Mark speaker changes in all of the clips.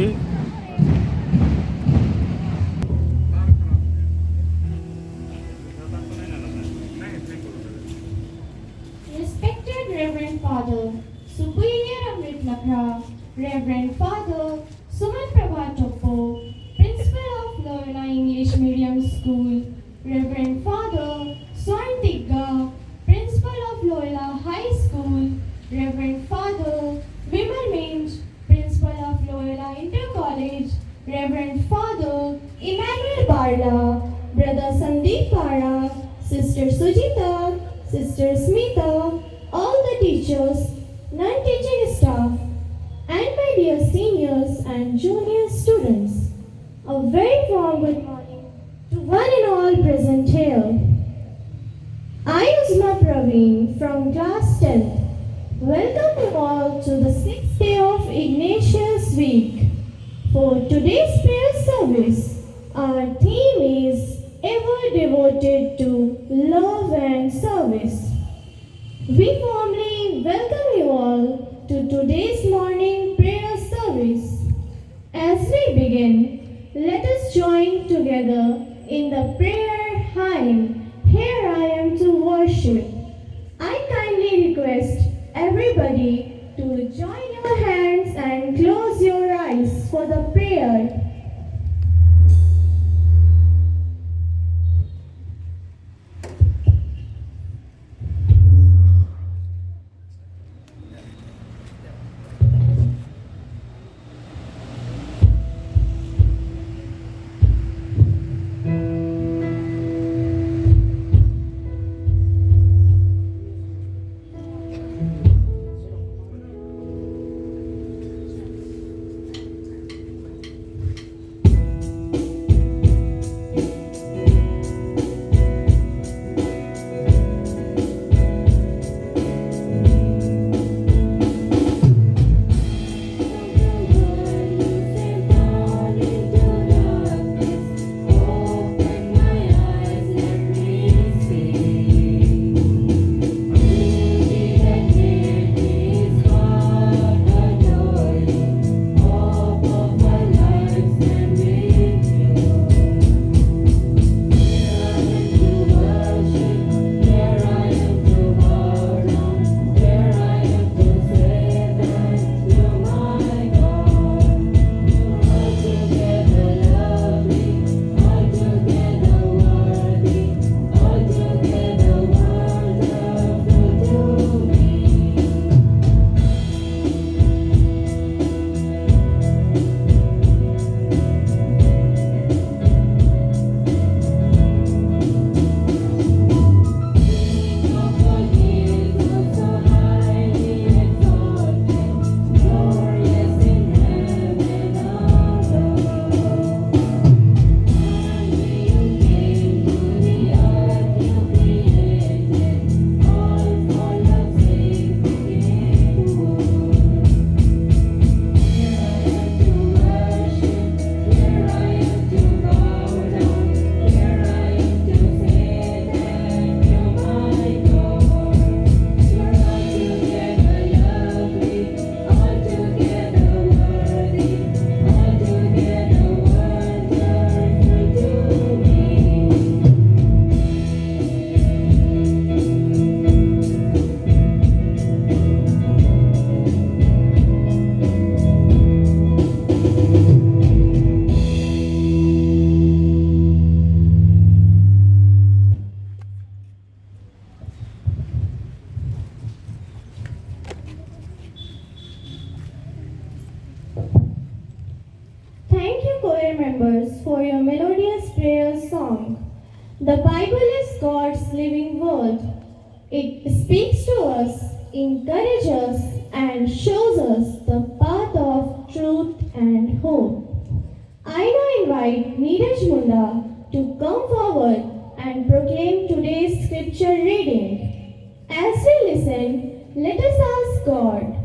Speaker 1: Respected Reverend Father Superior Amrit Lakra, Reverend Father Suman Prabha Topo, Principal of Loyola English Medium School, Reverend Father Swan Tigga, Principal of Loyola High School, Reverend Father Vimal Minch, Principal of Loyola Inter College, Reverend Father Emmanuel Barla, Brother Sandeep Para, Sister Sujita, Sister Smita, all the teachers, non-teaching staff, and my dear seniors and junior students. A very warm good morning to one and all present here. I, Uzma Praveen from class 10th, welcome you all to the 6th day of Ignatius Week. For today's prayer service, our theme is Ever Devoted to Love and Service. We warmly welcome you all to today's morning prayer service. As we begin, let us join together in the prayer hymn, Here I Am to Worship. I kindly request everybody to join your hands and close your eyes for the prayer. Thank you, choir members, for your melodious prayer song. The Bible is God's living word. It speaks to us, encourages us, and shows us the path of truth and hope. I now invite Neeraj Munda to come forward and proclaim today's scripture reading. As we listen, let us ask God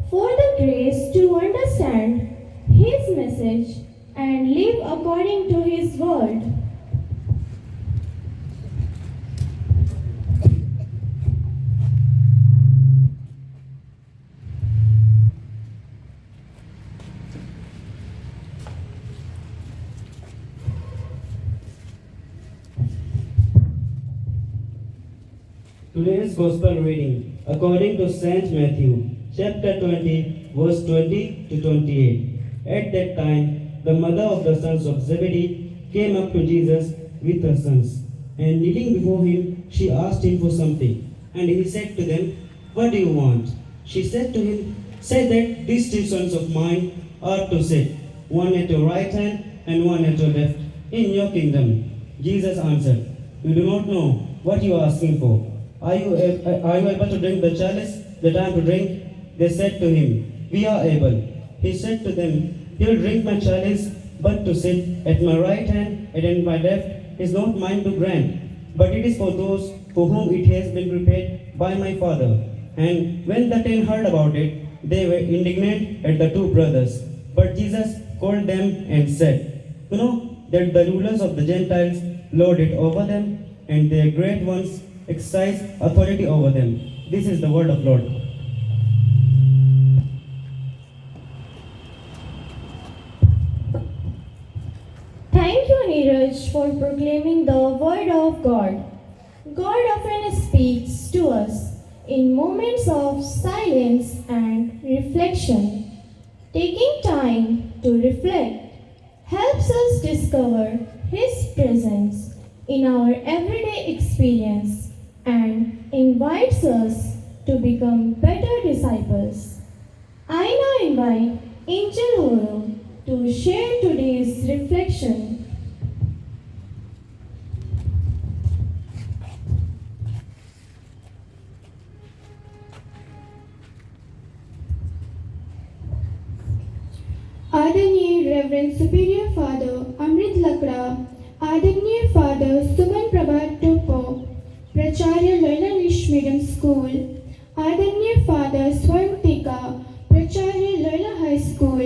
Speaker 1: for the grace to understand His message and live according to His word.
Speaker 2: Today's Gospel reading, according to Saint Matthew, chapter 20, verse 20 to 28. At that time, the mother of the sons of Zebedee came up to Jesus with her sons, and kneeling before him, she asked him for something. And he said to them, "What do you want?" She said to him, "Say that these two sons of mine are to sit, one at your right hand and one at your left, in your kingdom." Jesus answered, "You do not know what you are asking for. Are you able to drink the chalice that I am to drink?" They said to him, "We are able." He said to them, "You will drink my chalice, but to sit at my right hand and at my left is not mine to grant, but it is for those for whom it has been prepared by my Father." And when the 10 heard about it, they were indignant at the two brothers. But Jesus called them and said, "You know that the rulers of the Gentiles lord it over them, and their great ones exercise authority over them." This is the word of Lord.
Speaker 1: Thank you, Neeraj, for proclaiming the word of God. God often speaks to us in moments of silence and reflection. Taking time to reflect helps us discover His presence in our everyday experience and invites us to become better disciples. I now invite Angel Horo to share today's reflection.
Speaker 3: आदरणीय reverend superior father अमृत लकड़ा, आदरणीय father सुमन प्रभात टोपो, प्राचार्य Loyola English medium school, आदरणीय father स्वयं टीका, प्राचार्य Loyola high school,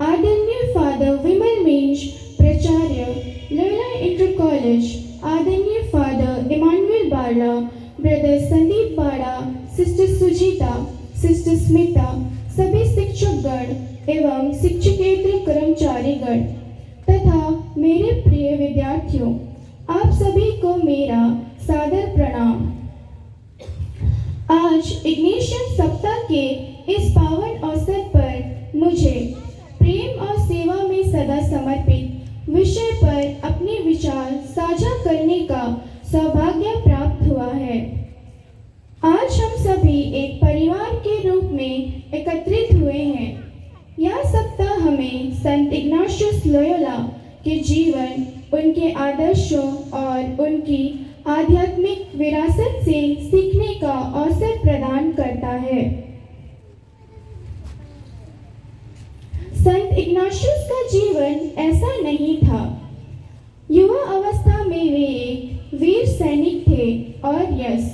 Speaker 3: आदरणीय father विमल मेंज, प्राचार्य Loyola inter college, आदरणीय फादर इमानुएल बाला, ब्रदर संदीप बाड़ा, सिस्टर सुजीता, सिस्टर स्मिता, सभी शिक्षकगण एवं शिक्षकेतर कर्मचारीगण तथा मेरे प्रिय विद्यार्थियों, आप सभी को मेरा सादर प्रणाम। आज इग्निशियस सप्ताह के इस पावन अवसर पर मुझे प्रेम और सेवा में सदा समर्पित विषय पर अपने विचार साझा करने का सौभाग्य प्राप्त हुआ है। आज हम सभी एक परिवार के रूप में एकत्रित हुए हैं। यह सप्ताह हमें संत इग्नाशियस लोयोला के जीवन, उनके आदर्शों और उनकी आध्यात्मिक विरासत से सीखने का अवसर प्रदान करता है। संत इग्नाशियस का जीवन ऐसा नहीं था। युवा अवस्था में वे एक वीर सैनिक थे और यश,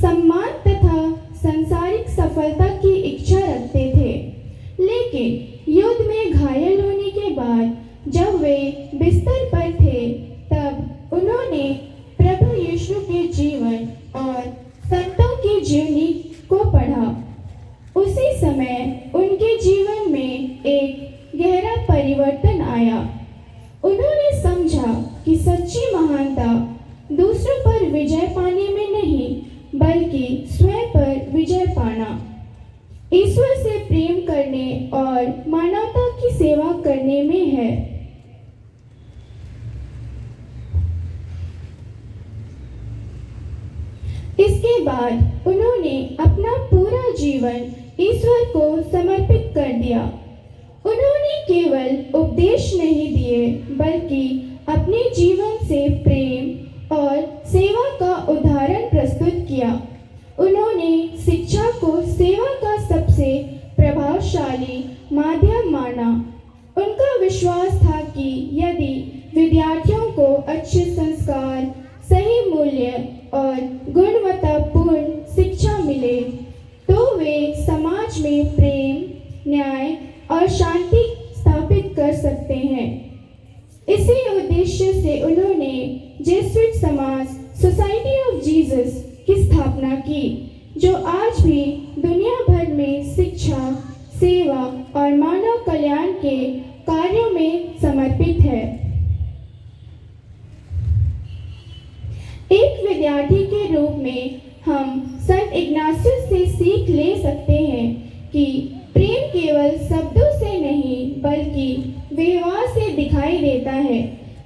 Speaker 3: सम्मान तथा सांसारिक सफलता की इच्छा रखते थे। लेकिन युद्ध में घायल होने के बाद जब वे बिस्तर पर थे, तब उन्होंने प्रभु यीशु के जीवन और संतों की जीवनी को पढ़ा। उसी समय उनके जीवन में एक गहरा परिवर्तन आया। उन्होंने समझा कि सच्ची महानता दूसरों पर विजय पाने में नहीं, बल्कि स्वयं पर विजय पाना, ईश्वर से प्रेम करने और मानवता की सेवा करने में है। इसके बाद उन्होंने अपना पूरा जीवन ईश्वर को समर्पित कर दिया। उन्होंने केवल उपदेश नहीं दिए, बल्कि अपने जीवन से प्रेम और सेवा का उदाहरण प्रस्तुत किया। उन्होंने शिक्षा को सेवा का सबसे प्रभावशाली माध्यम माना। उनका विश्वास था कि यदि विद्यार्थियों को अच्छे संस्कार, सही मूल्य और गुणवत्तापूर्ण शिक्षा मिले, तो वे समाज में प्रेम, न्याय और शांति स्थापित कर सकते हैं। इसी उद्देश्य से उन्होंने जेसुइट समाज सोसाइटी ऑफ जीसस की स्थापना की, जो आज भी दुनिया भर में शिक्षा, सेवा और मानव कल्याण के कार्यों में समर्पित है। एक विद्यार्थी के रूप में हम संत इग्नाशियस से सीख ले सकते हैं कि प्रेम केवल शब्दों से नहीं बल्कि व्यवहार से दिखाई देता है।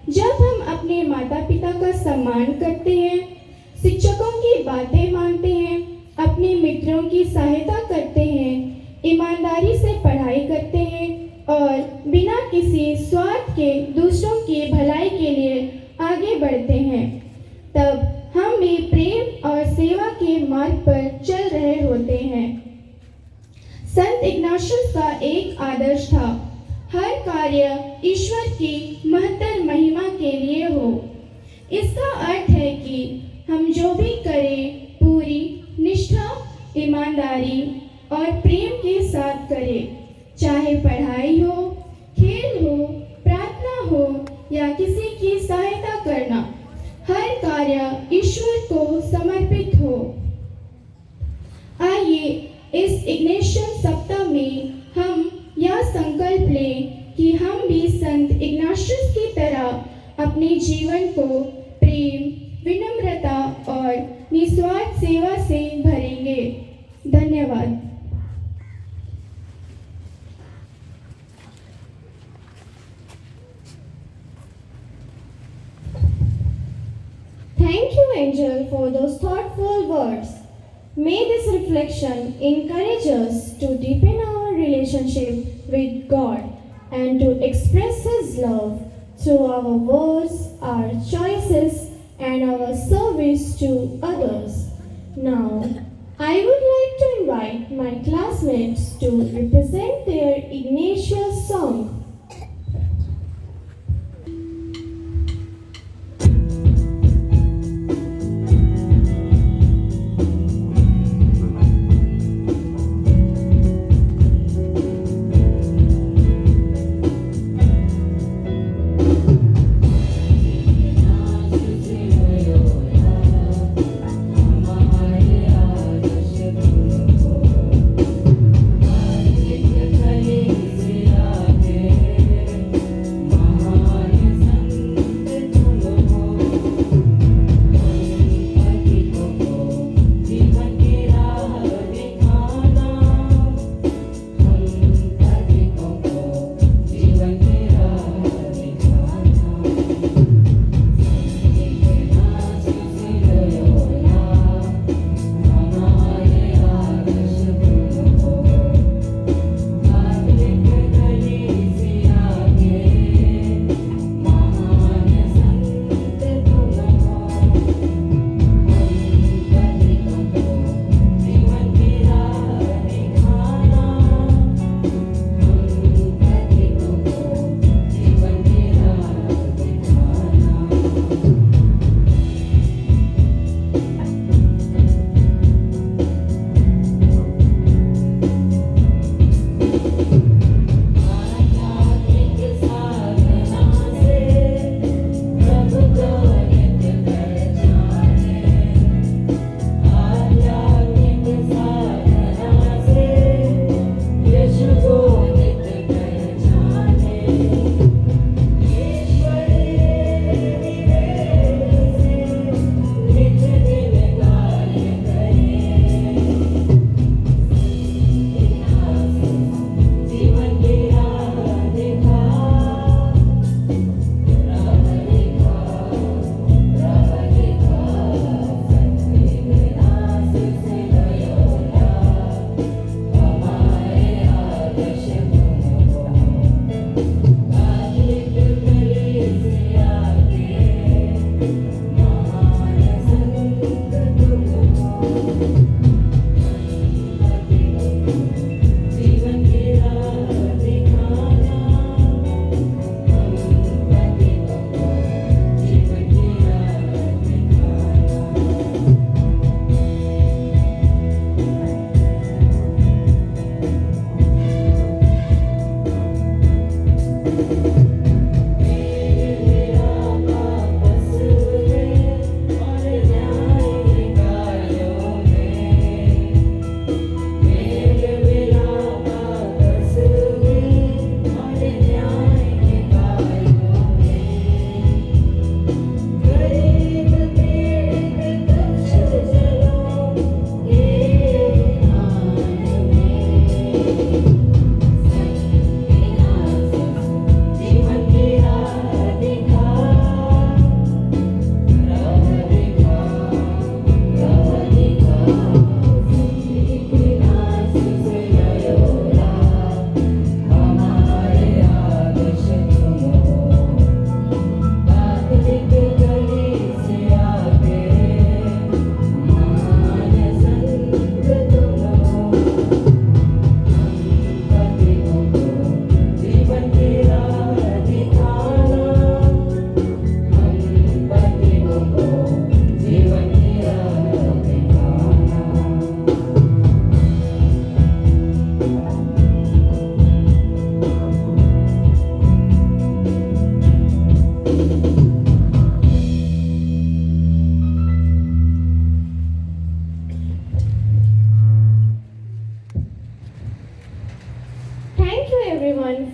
Speaker 3: जब हम अपने माता पिता का सम्मान करते हैं, शिक्षकों की बातें मानते हैं, अपने मित्रों की सहायता करते हैं, ईमानदारी से पढ़ाई करते हैं और बिना किसी स्वार्थ के दूसरों की भलाई के लिए आगे बढ़ते हैं, तब हम भी प्रेम और सेवा के मार्ग पर चल रहे होते हैं। संत इग्नाशियस का एक आदर्श था, हर कार्य ईश्वर की महत्तर महिमा के लिए हो। इसका अर्थ है कि हम जो भी करें पूरी निष्ठा, ईमानदारी और प्रेम के साथ करें, चाहे पढ़ाई हो, खेल हो, प्रार्थना हो या किसी की सहायता करना, हर कार्य ईश्वर को समर्पित हो। आइए इस इग्नेशियन सप्ताह में हम यह संकल्प लें कि हम भी संत इग्नाशियस की तरह अपने जीवन को प्रेम, विनम्रता और निस्वार्थ सेवा से भरेंगे। धन्यवाद।
Speaker 4: Thank you, Angel, for those thoughtful words. May this reflection encourage us to deepen our relationship with God and to express His love through our words, our choices, and our service to others. Now, I would like to invite my classmates to represent their Ignatius song.
Speaker 5: Thank you.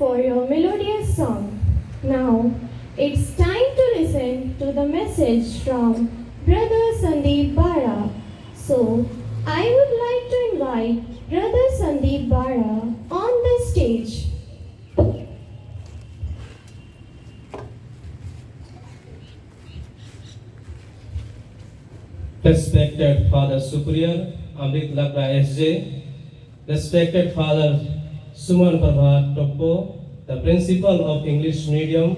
Speaker 4: for your melodious song. Now, it's time to listen to the message from Brother Sandeep Bara. So, I would like to invite Brother Sandeep Bara on the stage.
Speaker 5: Respected Father Superior Amrit Labra SJ, respected Father Suman Prabhat Toppo, the Principal of English Medium,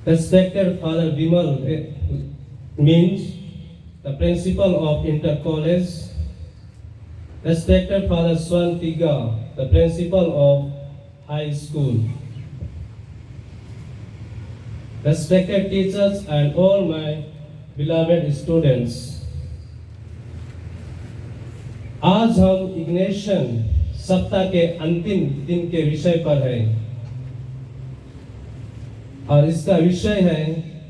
Speaker 5: respected Father Vimal Means, the Principal of Inter College, respected Father Swan Tiga, the Principal of High School, respected teachers and all my beloved students, आज हम ignition सप्ताह के अंतिम दिन के विषय पर है और इसका विषय है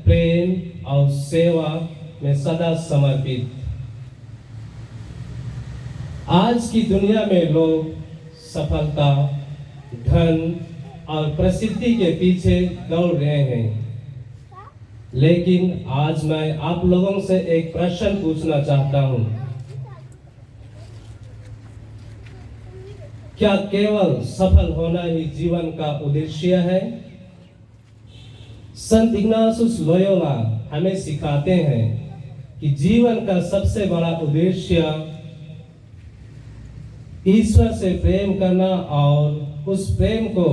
Speaker 5: प्रेम और सेवा में सदा समर्पित। आज की दुनिया में लोग सफलता, धन और प्रसिद्धि के पीछे दौड़ रहे हैं, लेकिन आज मैं आप लोगों से एक प्रश्न पूछना चाहता हूं। क्या केवल सफल होना ही जीवन का उद्देश्य है? संत इग्नासियस लोयोला हमें सिखाते हैं कि जीवन का सबसे बड़ा उद्देश्य ईश्वर से प्रेम करना और उस प्रेम को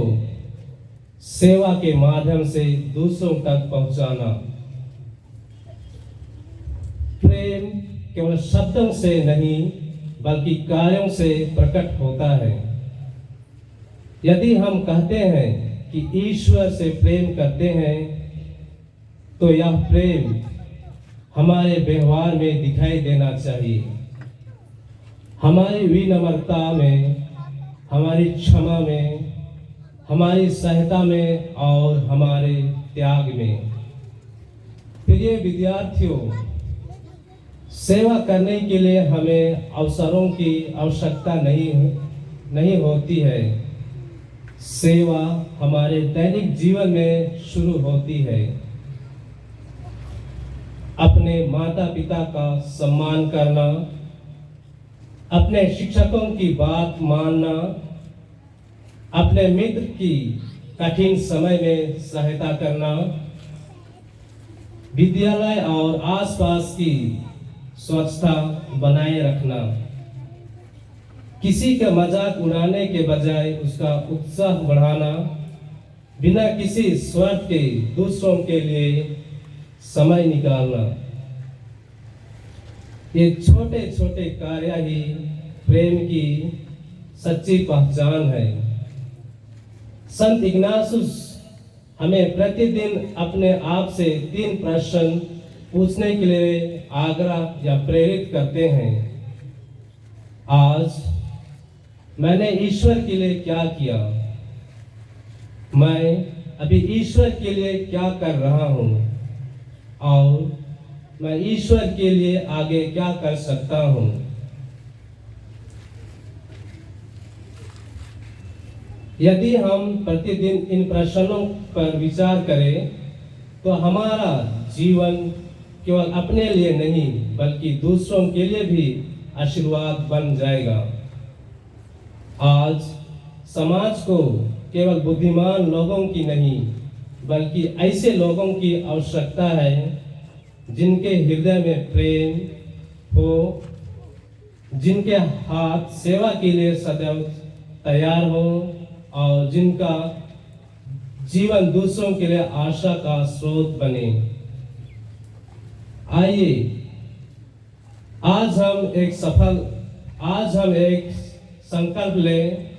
Speaker 5: सेवा के माध्यम से दूसरों तक पहुंचाना। प्रेम केवल शब्दों से नहीं बल्कि कार्यों से प्रकट होता है। यदि हम कहते हैं कि ईश्वर से प्रेम करते हैं तो यह प्रेम हमारे व्यवहार में दिखाई देना चाहिए, हमारी विनम्रता में, हमारी क्षमा में, हमारी सहायता में और हमारे त्याग में। प्रिय विद्यार्थियों, सेवा करने के लिए हमें अवसरों की आवश्यकता नहीं होती है। सेवा हमारे दैनिक जीवन में शुरू होती है। अपने माता पिता का सम्मान करना, अपने शिक्षकों की बात मानना, अपने मित्र की कठिन समय में सहायता करना, विद्यालय और आसपास की स्वच्छता बनाए रखना, किसी का मजाक उड़ाने के बजाय उसका उत्साह बढ़ाना, बिना किसी स्वार्थ के दूसरों के लिए समय निकालना, ये छोटे छोटे कार्य ही प्रेम की सच्ची पहचान है। संत इग्नासियस हमें प्रतिदिन अपने आप से 3 प्रश्न पूछने के लिए आग्रह या प्रेरित करते हैं। आज मैंने ईश्वर के लिए क्या किया? मैं अभी ईश्वर के लिए क्या कर रहा हूँ? और मैं ईश्वर के लिए आगे क्या कर सकता हूँ? यदि हम प्रतिदिन इन प्रश्नों पर विचार करें तो हमारा जीवन केवल अपने लिए नहीं बल्कि दूसरों के लिए भी आशीर्वाद बन जाएगा। आज समाज को केवल बुद्धिमान लोगों की नहीं बल्कि ऐसे लोगों की आवश्यकता है जिनके हृदय में प्रेम हो, जिनके हाथ सेवा के लिए सदैव तैयार हो और जिनका जीवन दूसरों के लिए आशा का स्रोत बने। आइए आज हम एक संकल्प लें।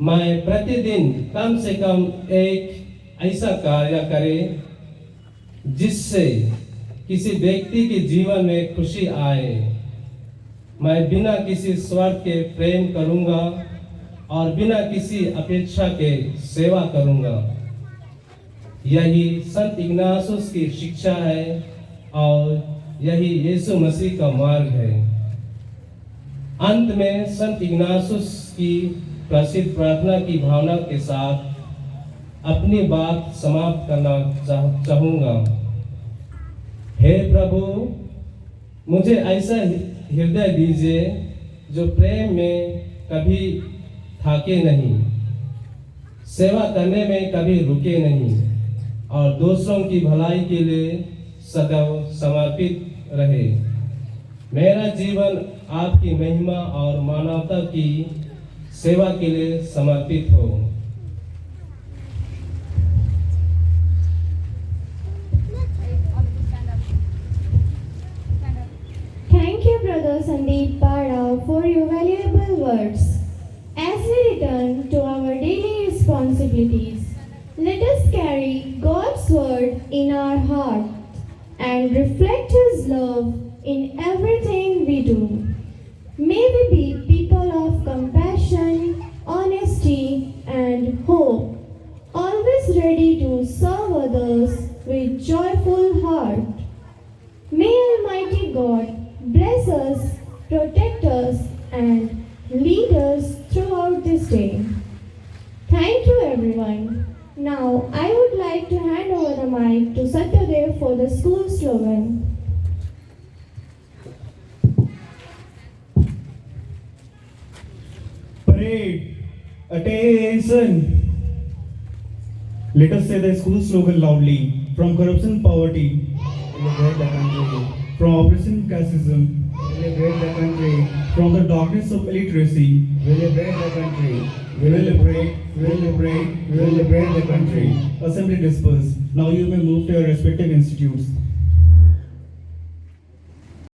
Speaker 5: मैं प्रतिदिन कम से कम एक ऐसा कार्य करें जिससे किसी व्यक्ति के जीवन में खुशी आए। मैं बिना किसी स्वार्थ के प्रेम करूंगा और बिना किसी अपेक्षा के सेवा करूंगा। यही संत इग्नासियस की शिक्षा है और यही यीशु मसीह का मार्ग है। अंत में संत इग्नासियस की प्रसिद्ध प्रार्थना की भावना के साथ अपनी बात समाप्त करना चाहूँगा। हे प्रभु, मुझे ऐसा हृदय दीजिए जो प्रेम में कभी थाके नहीं, सेवा करने में कभी रुके नहीं और दूसरों की भलाई के लिए सदैव समर्पित रहे। मेरा जीवन आपकी महिमा और मानवता की सेवा के लिए समर्पित हो।
Speaker 4: Thank you, Brother Sandeep Pada, for your valuable words. As we return to our daily responsibilities, let us carry God's word in our heart and reflect His love in everything we do. May we be people of compassion, honesty, and hope, always ready to serve others with joyful heart. May Almighty God bless us, protect us, and lead us throughout this day. Thank you, everyone. Now, I would like to hand over the mic to Satyadev for the school slogan.
Speaker 6: Parade, attention! Let us say the school slogan loudly. From corruption, poverty,
Speaker 2: Liberate the country.
Speaker 6: from oppression, casteism,
Speaker 2: Liberate the country.
Speaker 6: from the darkness of illiteracy,
Speaker 2: We liberate the country.
Speaker 6: we will liberate, we will liberate,
Speaker 2: We will liberate the country.
Speaker 6: Assembly dispersed. Now you may move to your respective institutes.